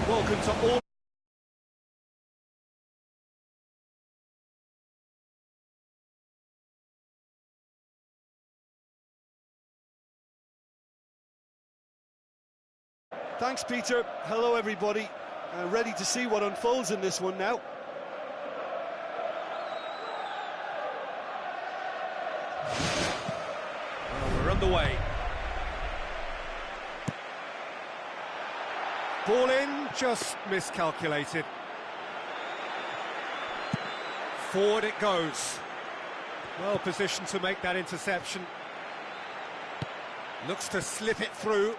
Welcome to all. Thanks, Peter. Hello, everybody. Ready to see what unfolds in this one now. Well, we're underway. Ball in, just miscalculated. Forward it goes. Well positioned to make that interception. Looks to slip it through.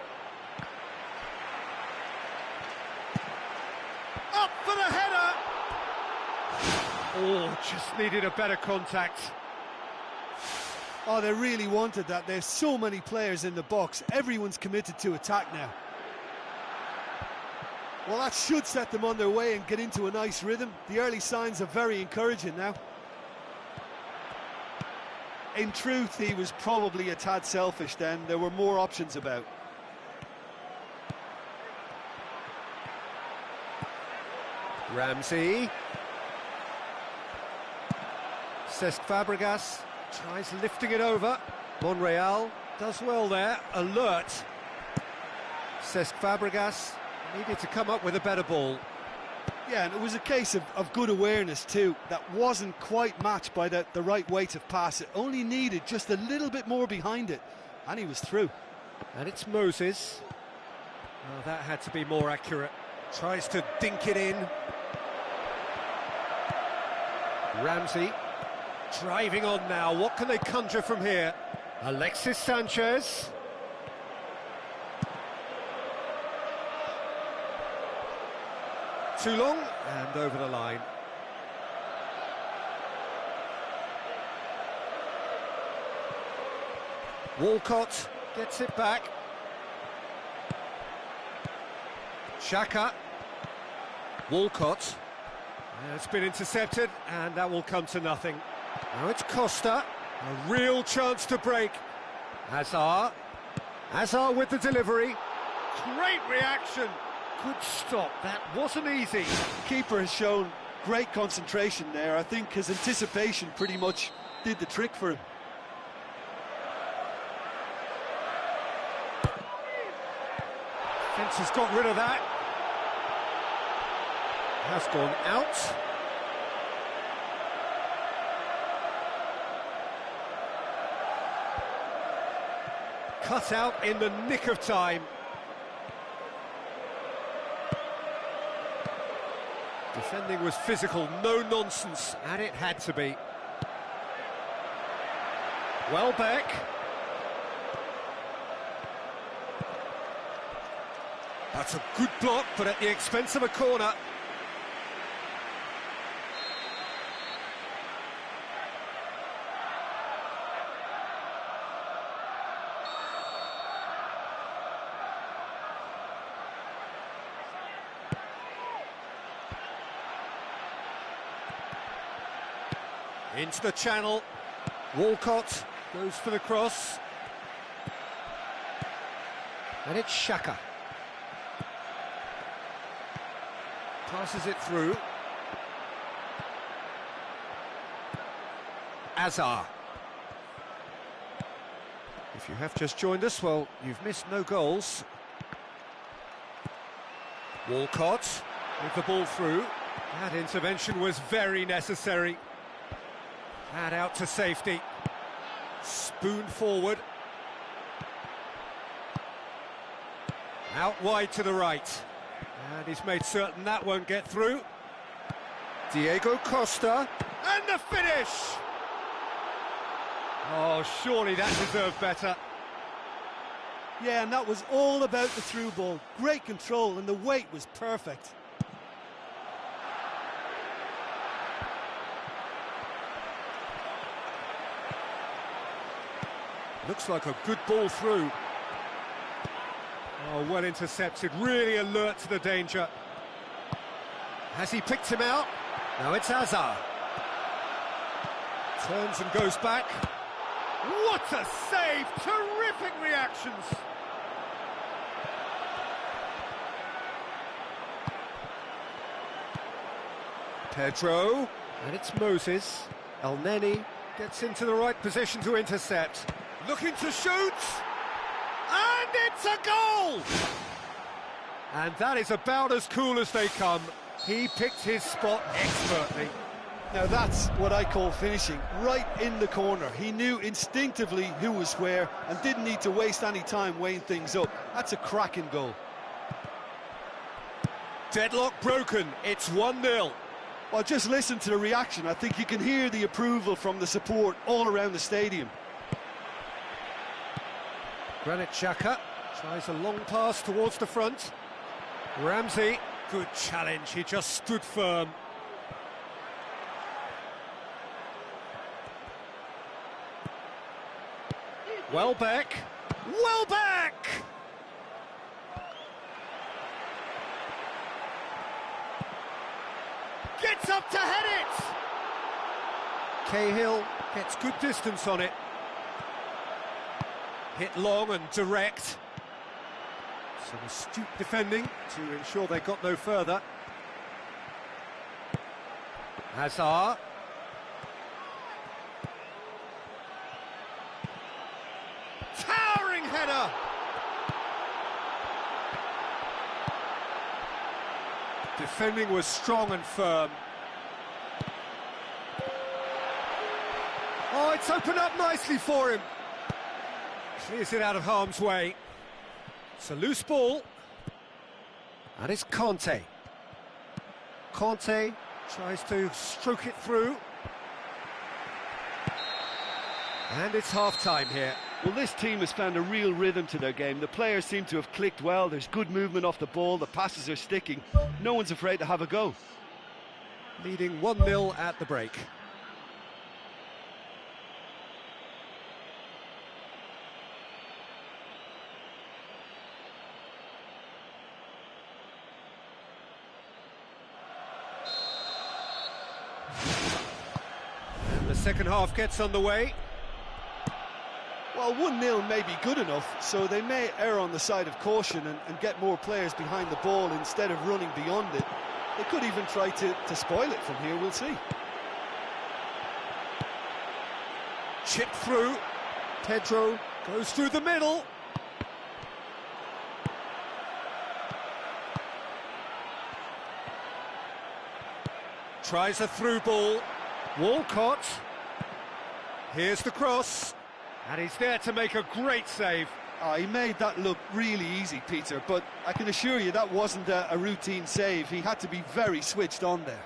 Up for the header! Oh, just needed a better contact. Oh, they really wanted that. There's so many players in the box. Everyone's committed to attack now. Well, that should set them on their way and get into a nice rhythm. The early signs are very encouraging now. In truth, he was probably a tad selfish then. There were more options about. Ramsey. Cesc Fabregas tries lifting it over. Monreal does well there. Alert. Cesc Fabregas needed to come up with a better ball. Yeah, and it was a case of good awareness too. That wasn't quite matched by the right weight of pass. It only needed just a little bit more behind it, and he was through. And it's Moses. Oh, that had to be more accurate. Tries to dink it in. Ramsey driving on now. What can they conjure from here? Alexis Sanchez. Too long, and over the line. Walcott gets it back. Xhaka. Walcott. It's been intercepted, and that will come to nothing. Now it's Costa. A real chance to break. Hazard. Hazard with the delivery. Great reaction. Good stop, that wasn't easy. Keeper has shown great concentration there. I think his anticipation pretty much did the trick for him. Fence has got rid of that. Has gone out. Cut out in the nick of time. Defending was physical, no nonsense, and it had to be. Welbeck. That's a good block, but at the expense of a corner. Into the channel. Walcott goes for the cross. And it's Xhaka. Passes it through. Hazard. If you have just joined us, well, you've missed no goals. Walcott with the ball through. That intervention was very necessary. And out to safety. Spoon forward. Out wide to the right. And he's made certain that won't get through. Diego Costa. And the finish! Oh, surely that deserved better. Yeah, and that was all about the through ball. Great control, and the weight was perfect. Looks like a good ball through. Oh, well intercepted, really alert to the danger. Has he picked him out? Now it's Hazard. Turns and goes back. What a save! Terrific reactions! Pedro, and it's Moses. El Neni gets into the right position to intercept. Looking to shoot, and it's a goal! And that is about as cool as they come. He picked his spot expertly. Now that's what I call finishing, right in the corner. He knew instinctively who was where and didn't need to waste any time weighing things up. That's a cracking goal. Deadlock broken, it's 1-0. Well, just listen to the reaction. I think you can hear the approval from the support all around the stadium. Granit Xhaka tries a long pass towards the front. Ramsey, good challenge, he just stood firm. Welbeck, gets up to head it! Cahill gets good distance on it. Hit long and direct. Some astute defending to ensure they got no further. Hazard. Towering header! Defending was strong and firm. Oh, it's opened up nicely for him. Clears it out of harm's way. It's a loose ball. And it's Conte. Conte tries to stroke it through. And it's half-time here. Well, this team has found a real rhythm to their game. The players seem to have clicked well. There's good movement off the ball. The passes are sticking. No one's afraid to have a go. Leading 1-0 at the break. And the second half gets underway. Well, 1-0 may be good enough, so they may err on the side of caution and get more players behind the ball instead of running beyond it. They could even try to spoil it from here, we'll see. Chip through. Pedro goes through the middle. Tries a through ball. Walcott. Here's the cross. And he's there to make a great save. Oh, he made that look really easy, Peter, but I can assure you that wasn't a routine save. He had to be very switched on there.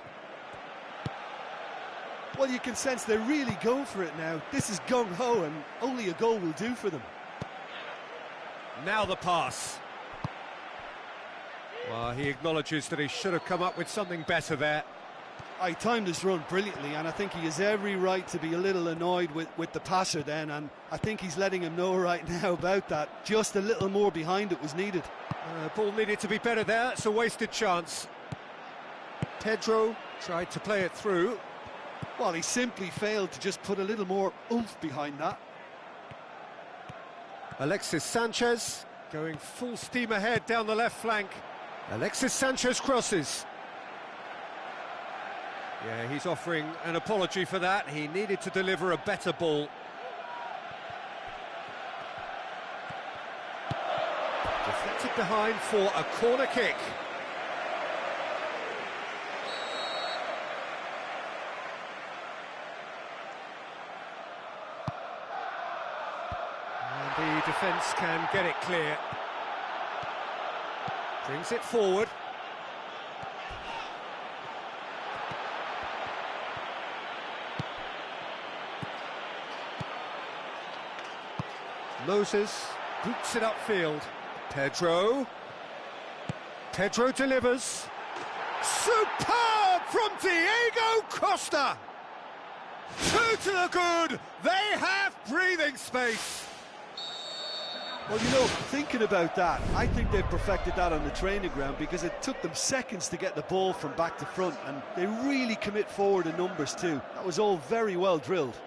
Well, you can sense they're really going for it now. This is gung-ho, and only a goal will do for them. Now the pass. Well, he acknowledges that he should have come up with something better there. He timed his run brilliantly, and I think he has every right to be a little annoyed with the passer then, and I think he's letting him know right now about that. Just a little more behind it was needed. Ball needed to be better there, it's a wasted chance. Pedro tried to play it through. Well, he simply failed to just put a little more oomph behind that. Alexis Sanchez going full steam ahead down the left flank. Alexis Sanchez crosses. Yeah, he's offering an apology for that. He needed to deliver a better ball. Deflected behind for a corner kick. And the defence can get it clear. Brings it forward. Moses boots it upfield. Pedro delivers. Superb from Diego Costa. 2 to the good. They have breathing space. Well, you know, thinking about that, I think they've perfected that on the training ground because it took them seconds to get the ball from back to front, and they really commit forward in numbers too. That was all very well drilled.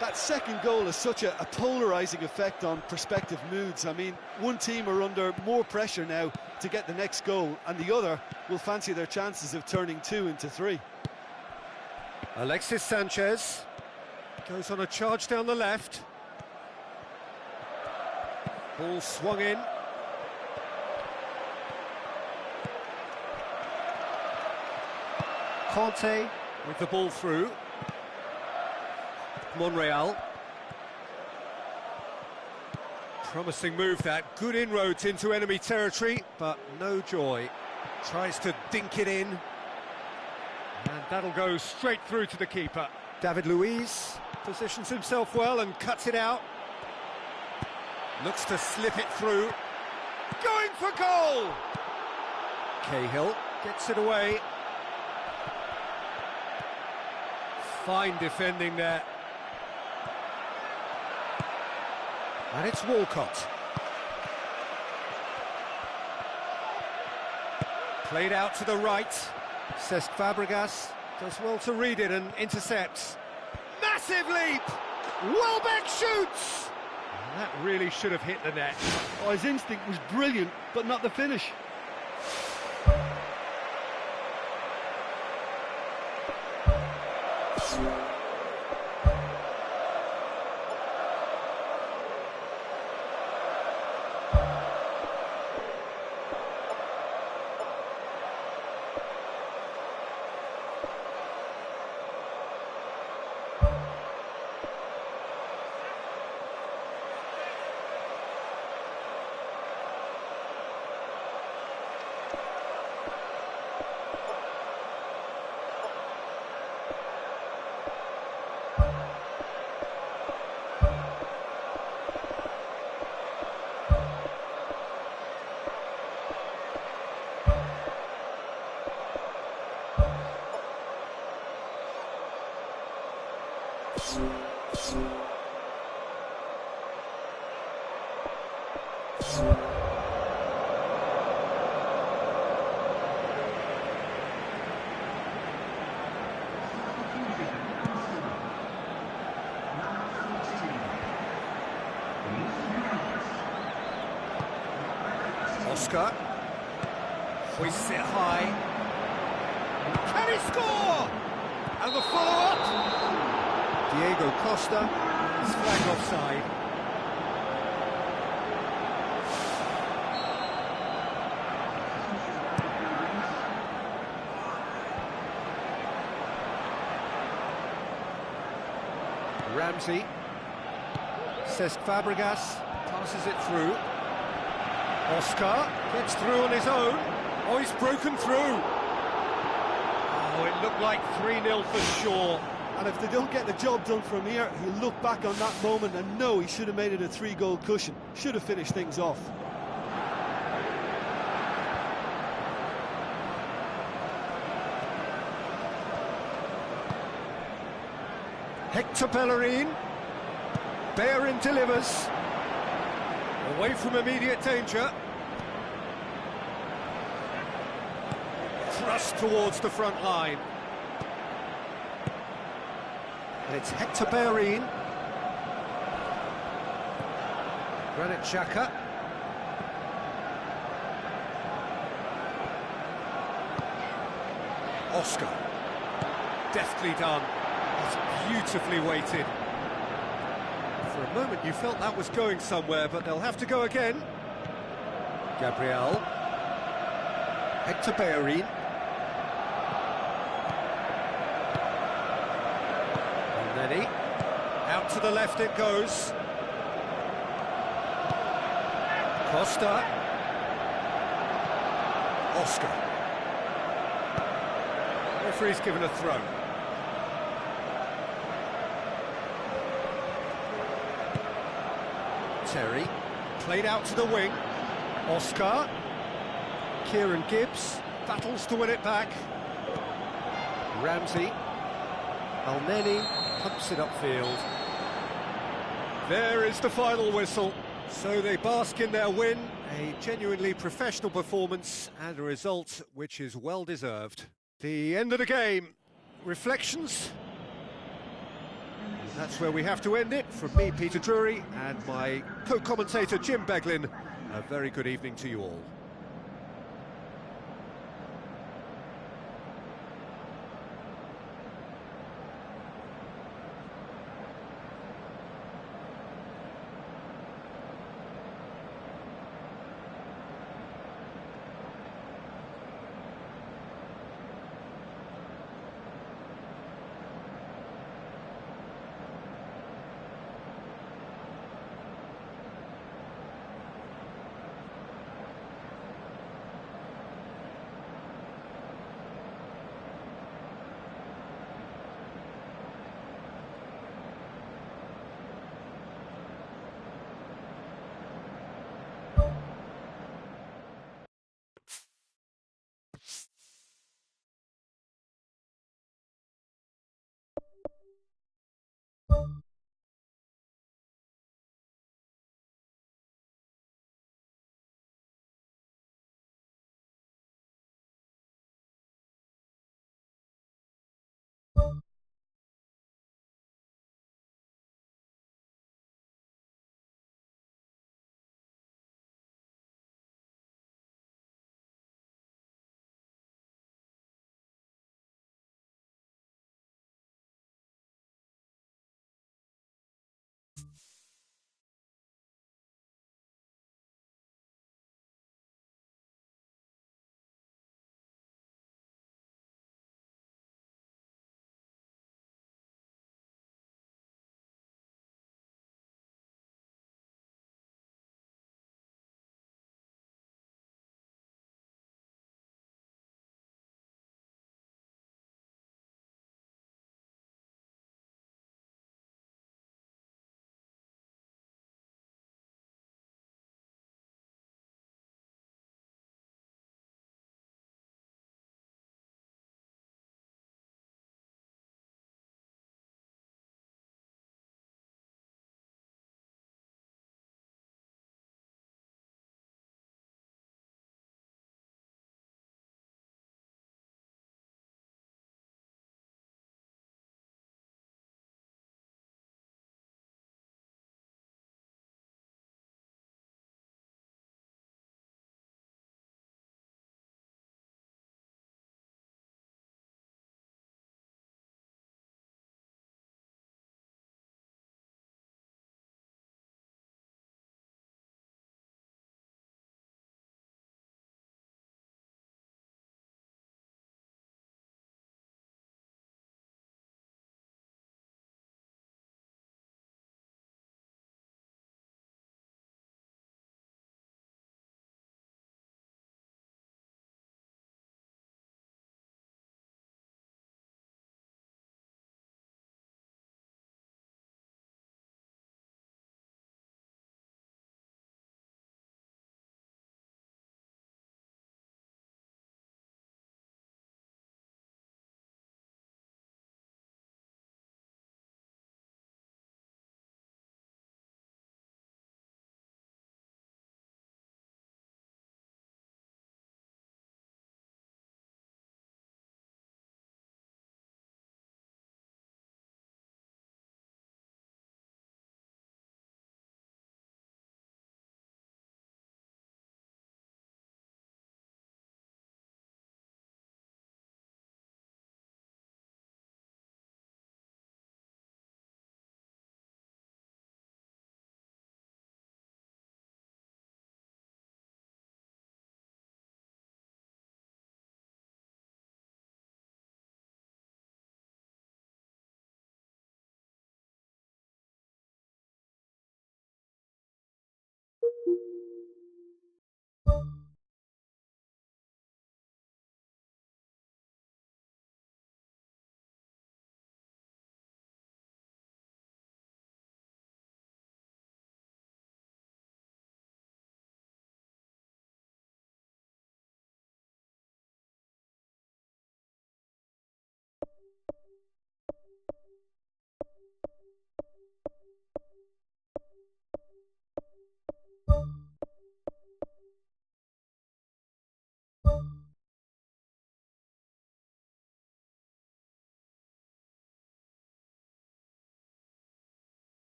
That second goal has such a polarising effect on prospective moods. I mean, one team are under more pressure now to get the next goal, and the other will fancy their chances of turning 2 into 3. Alexis Sanchez goes on a charge down the left. Ball swung in. Conte with the ball through. Monreal. Promising move that. Good inroads into enemy territory, but no joy. Tries to dink it in. And that'll go straight through to the keeper. David Luiz positions himself well and cuts it out. Looks to slip it through. Going for goal! Cahill gets it away. Fine defending there. And it's Walcott. Played out to the right. Cesc Fabregas does well to read it and intercepts. Massive leap! Welbeck shoots! And that really should have hit the net. Oh, his instinct was brilliant, but not the finish. Oscar hoists it high. Can he score? And the follow-up. Diego Costa is flagged offside. Ramsey. Cesc Fabregas passes it through. Oscar gets through on his own. Oh, he's broken through. Oh, it looked like 3-0 for sure. And if they don't get the job done from here, he'll look back on that moment and know he should have made it a 3-goal cushion. Should have finished things off. Hector Bellerin. Bellerin delivers. Away from immediate danger. Thrust towards the front line. And it's Hector Bellerin. Granit Xhaka. Oscar. Deftly done. It's beautifully weighted. For a moment you felt that was going somewhere, but they'll have to go again. Gabriel. Hector Bellerin. And then out to the left it goes. Costa. Oscar. Referee's given a throw. Terry, played out to the wing. Oscar. Kieran Gibbs battles to win it back. Ramsey. Alneni pumps it upfield. There is the final whistle. So they bask in their win, a genuinely professional performance and a result which is well deserved. The end of the game. Reflections? that's where we have to end it. From me, Peter Drury, and my co-commentator, Jim Beglin, a very good evening to you all.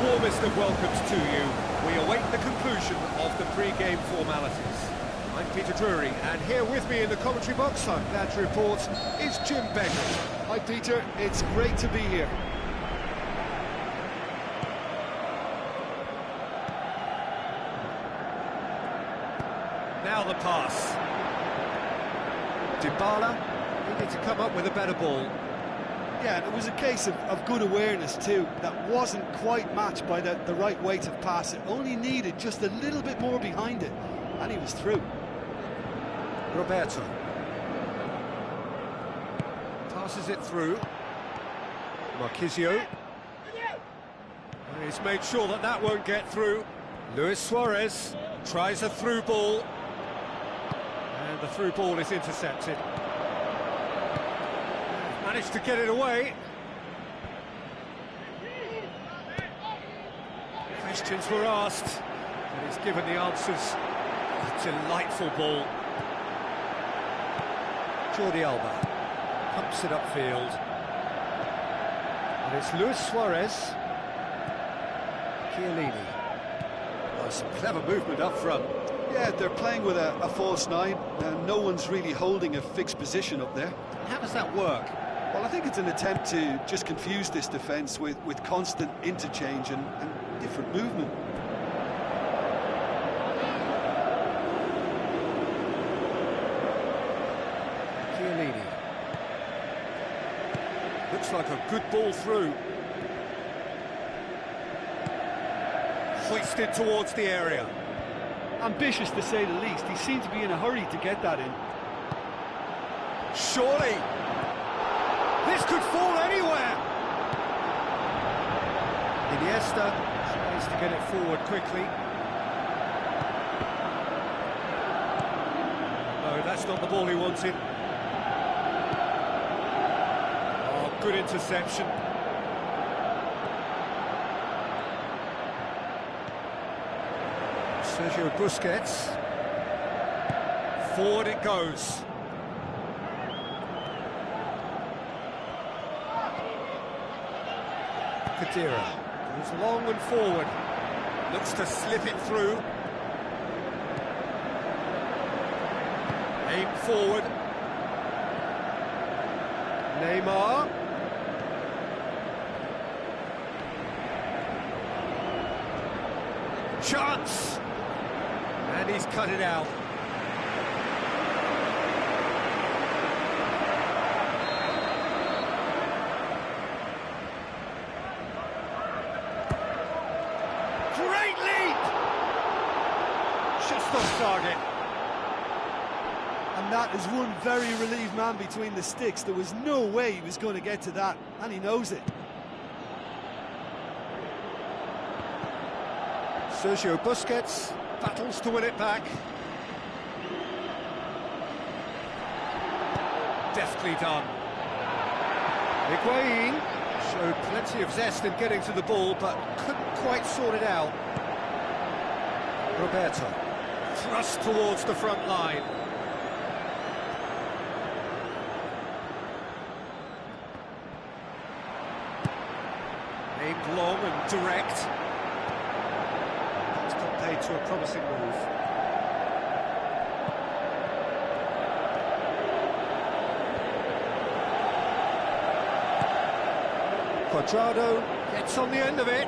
Warmest of welcomes to you. We await the conclusion of the pre-game formalities. I'm Peter Drury, and here with me in the commentary box, I'm glad to report, is Jim Begley. Hi Peter, it's great to be here. Now the pass. Dybala needed to come up with a better ball. Yeah, and it was a case of good awareness too. That wasn't quite matched by the right weight of pass. It only needed just a little bit more behind it, and he was through. Roberto passes it through. Marquisio. He's made sure that that won't get through. Luis Suarez tries a through ball, and the through ball is intercepted. Managed to get it away. Questions were asked, and he's given the answers. A delightful ball. Jordi Alba pumps it upfield. And it's Luis Suarez. Chiellini. Oh, some clever movement up front. Yeah, they're playing with a false nine, and no one's really holding a fixed position up there. How does that work? Well, I think it's an attempt to just confuse this defence with constant interchange and different movement. Chiellini. Looks like a good ball through. Hoisted towards the area. Ambitious to say the least. He seemed to be in a hurry to get that in. Surely this could fall anywhere. Iniesta tries to get it forward quickly. No, that's not the ball he wanted. Oh, good interception. Sergio Busquets. Forward it goes. Kadira goes long and forward, looks to slip it through. Aim forward. Neymar. Chance! And he's cut it out. Great leap! Just off target. And that is one very relieved man between the sticks. There was no way he was going to get to that, and he knows it. Sergio Busquets battles to win it back. Deftly done. Higuain showed plenty of zest in getting to the ball, but couldn't quite sort it out. Roberto thrust towards the front line. Aimed long and direct. That's got paid to a promising move. Cuadrado gets on the end of it.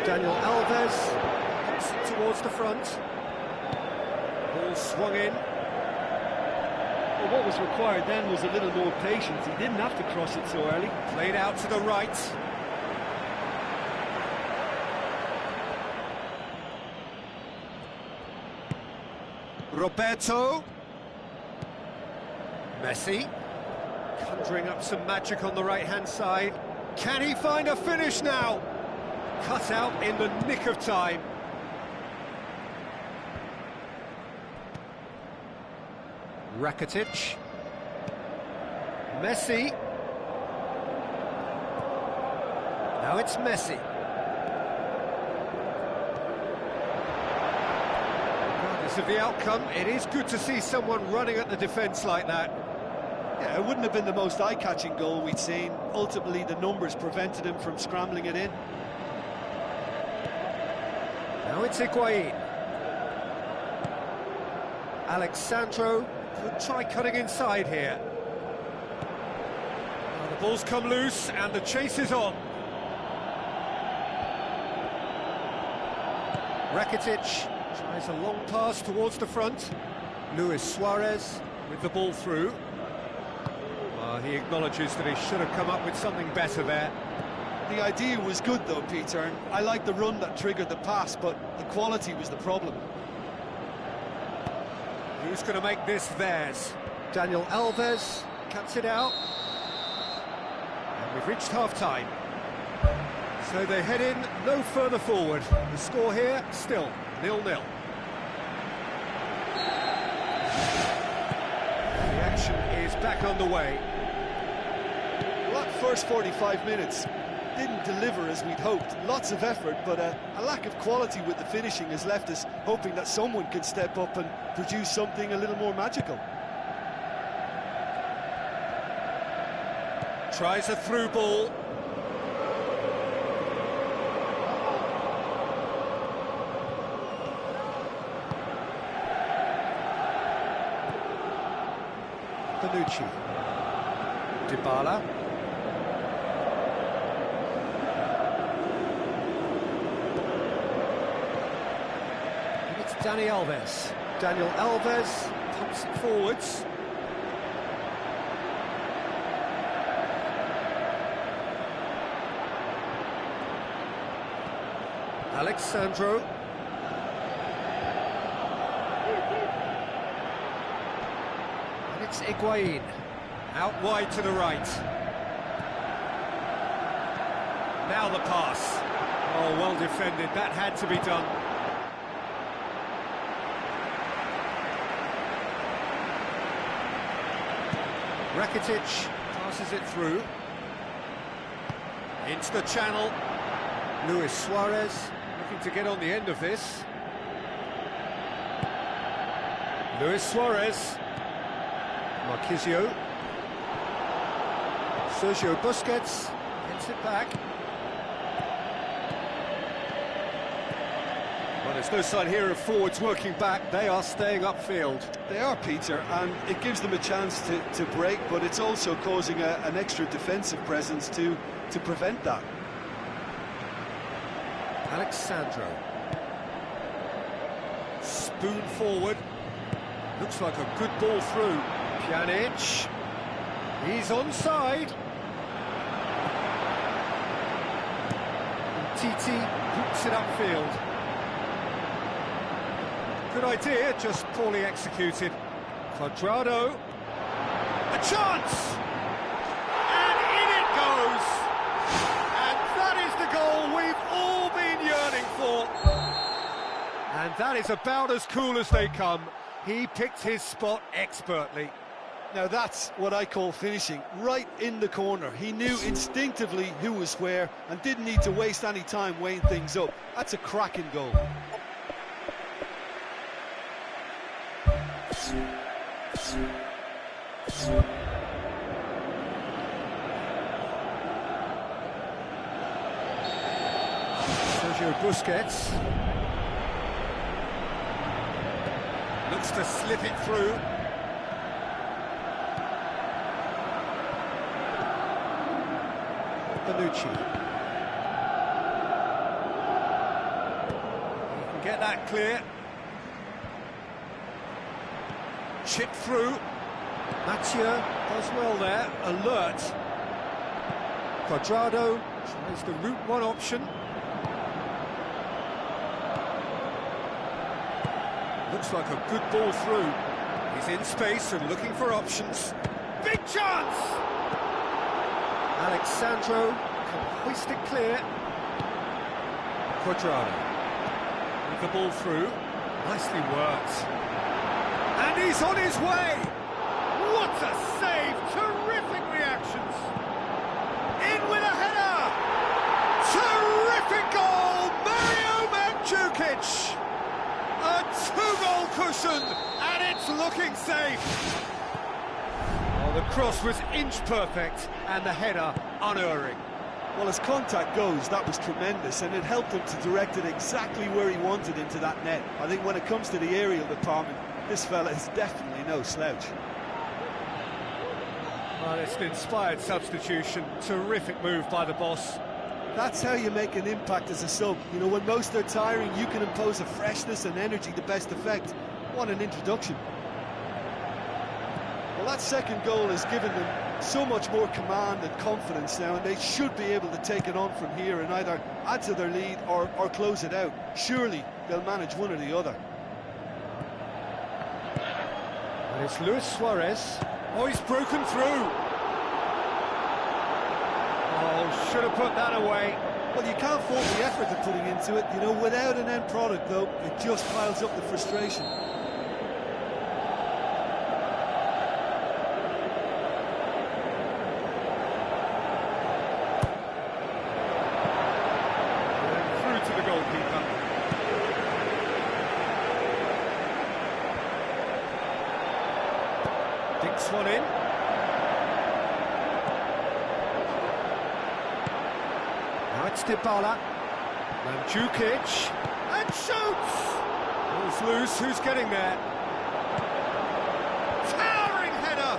Daniel Alves gets it towards the front. Ball swung in. Well, what was required then was a little more patience. He didn't have to cross it so early. Played out to the right. Roberto. Messi. Conjuring up some magic on the right-hand side. Can he find a finish now? Cut out in the nick of time. Rakitic. Messi. Now it's Messi. Regardless of the outcome, it is good to see someone running at the defence like that. Yeah, it wouldn't have been the most eye-catching goal we'd seen. Ultimately, the numbers prevented him from scrambling it in. Now it's Higuain. Alexandro could try cutting inside here. Now the ball's come loose and the chase is on. Rakitic tries a long pass towards the front. Luis Suarez with the ball through. He acknowledges that he should have come up with something better there. The idea was good though, Peter, and I like the run that triggered the pass, but the quality was the problem. Who's going to make this theirs? Daniel Alves cuts it out. And we've reached half-time. So they head in no further forward. The score here, still 0-0. The action is back underway. Well, that first 45 minutes didn't deliver as we'd hoped. Lots of effort, but a lack of quality with the finishing has left us hoping that someone can step up and produce something a little more magical. Tries a through ball. Bonucci. Dybala. Danny Alves. Daniel Alves pumps it forwards. Alexandro. And it's Higuain. Out wide to the right. Now the pass. Oh, well defended. That had to be done. Rakitic passes it through. Into the channel. Luis Suarez looking to get on the end of this. Luis Suarez. Marquisio. Sergio Busquets gets it back. Well, there's no sign here of forwards working back. They are staying upfield. They are, Peter, and it gives them a chance to break, but it's also causing an extra defensive presence to prevent that. Alexandro. Spoon forward. Looks like a good ball through. Pjanic. He's onside. Titi hooks it upfield. Good idea, just poorly executed. Cuadrado. A chance! And in it goes! And that is the goal we've all been yearning for. And that is about as cool as they come. He picked his spot expertly. Now that's what I call finishing, right in the corner. He knew instinctively who was where and didn't need to waste any time weighing things up. That's a cracking goal. Sergio Busquets looks to slip it through. Bonucci. He can get that clear. Chip through. Mathieu does well there, alert. Quadrado tries the route one option. Looks like a good ball through. He's in space and looking for options. Big chance! Alexandro can hoist it clear. Quadrado with the ball through. Nicely worked. And he's on his way! What a save! Terrific reactions! In with a header! Terrific goal! Mario Mandzukic! A two-goal cushion, and it's looking safe! Oh, the cross was inch-perfect, and the header unerring. Well, as contact goes, that was tremendous, and it helped him to direct it exactly where he wanted into that net. I think when it comes to the aerial department, this fella is definitely no slouch. Well, it's an inspired substitution. Terrific move by the boss. That's how you make an impact as a sub. You know, when most are tiring, you can impose a freshness and energy to best effect. What an introduction. Well, that second goal has given them so much more command and confidence now, and they should be able to take it on from here and either add to their lead or close it out. Surely they'll manage one or the other. And it's Luis Suarez. Oh, he's broken through. Oh, should have put that away. Well, you can't fault the effort they're putting into it. You know, without an end product, though, it just piles up the frustration. And through to the goalkeeper. Dinks one in. Now it's Dybala. Mandzukic. And shoots! Ball's loose, who's getting there? Towering header!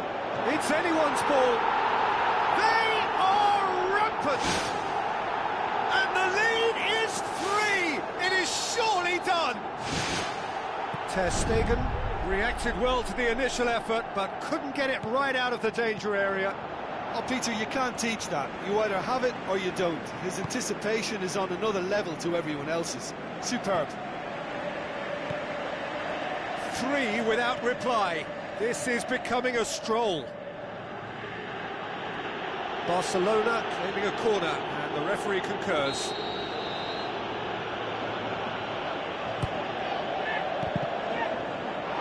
It's anyone's ball. They are rampant! And the lead is 3! It is surely done! Ter Stegen reacted well to the initial effort, but couldn't get it right out of the danger area. Oh, Peter, you can't teach that. You either have it or you don't. His anticipation is on another level to everyone else's. Superb. 3 without reply. This is becoming a stroll. Barcelona claiming a corner, and the referee concurs.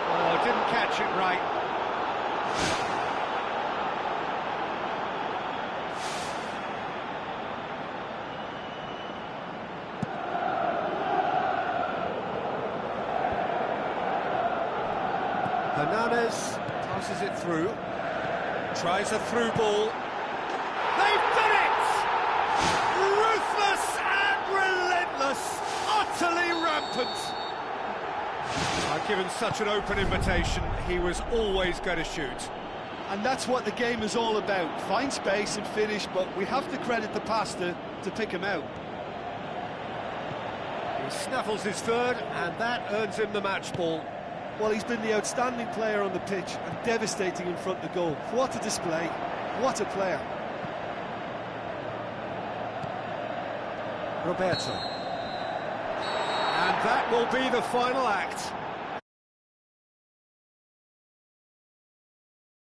Oh, didn't catch it right. Hernandez passes it through, tries a through ball. They've done it! Ruthless and relentless, utterly rampant. Given such an open invitation, he was always going to shoot. And that's what the game is all about. Find space and finish, but we have to credit the pass to pick him out. He snaffles his third, and that earns him the match ball. Well, he's been the outstanding player on the pitch and devastating in front of the goal. What a display, what a player. Roberto. And that will be the final act.